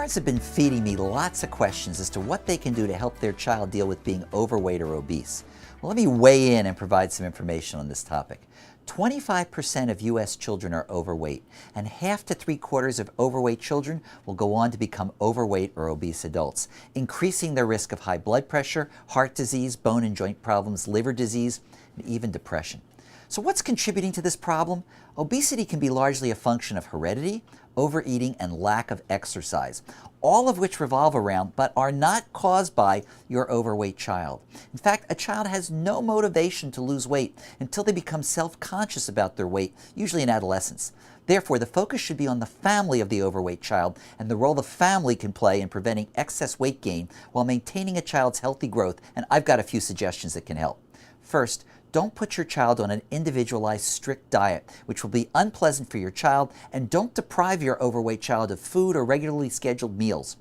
Parents have been feeding me lots of questions as to what they can do to help their child deal with being overweight or obese. Well, let me weigh in and provide some information on this topic. 25% of U.S. children are overweight, and half to three-quarters of overweight children will go on to become overweight or obese adults, increasing their risk of high blood pressure, heart disease, bone and joint problems, liver disease, and even depression. So what's contributing to this problem? Obesity can be largely a function of heredity, overeating, and lack of exercise, all of which revolve around but are not caused by your overweight child. In fact, a child has no motivation to lose weight until they become self-conscious about their weight, usually in adolescence. Therefore, the focus should be on the family of the overweight child and the role the family can play in preventing excess weight gain while maintaining a child's healthy growth, and I've got a few suggestions that can help. First, don't put your child on an individualized, strict diet, which will be unpleasant for your child, and don't deprive your overweight child of food or regularly scheduled meals.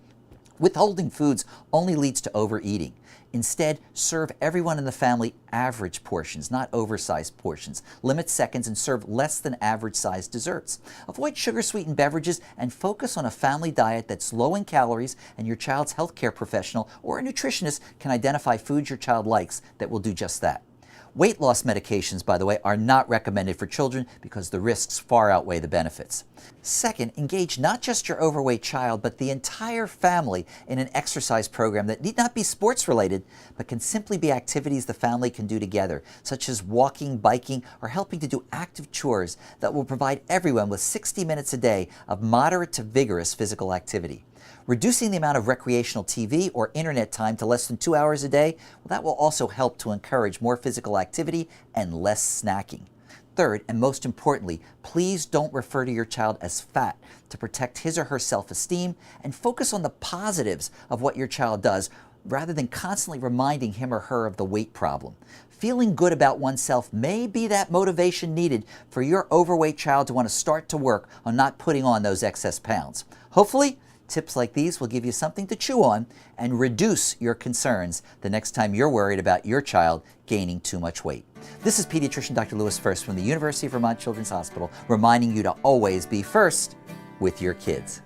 Withholding foods only leads to overeating. Instead, serve everyone in the family average portions, not oversized portions. Limit seconds and serve less than average-sized desserts. Avoid sugar-sweetened beverages and focus on a family diet that's low in calories, and your child's healthcare professional or a nutritionist can identify foods your child likes that will do just that. Weight loss medications, by the way, are not recommended for children because the risks far outweigh the benefits. Second, engage not just your overweight child, but the entire family in an exercise program that need not be sports related, but can simply be activities the family can do together, such as walking, biking, or helping to do active chores that will provide everyone with 60 minutes a day of moderate to vigorous physical activity. Reducing the amount of recreational TV or internet time to less than 2 hours a day, well, that will also help to encourage more physical activity and less snacking. Third, and most importantly, please don't refer to your child as fat to protect his or her self-esteem, and focus on the positives of what your child does rather than constantly reminding him or her of the weight problem. Feeling good about oneself may be that motivation needed for your overweight child to want to start to work on not putting on those excess pounds. Hopefully, tips like these will give you something to chew on and reduce your concerns the next time you're worried about your child gaining too much weight. This is pediatrician Dr. Lewis First from the University of Vermont Children's Hospital, reminding you to always be first with your kids.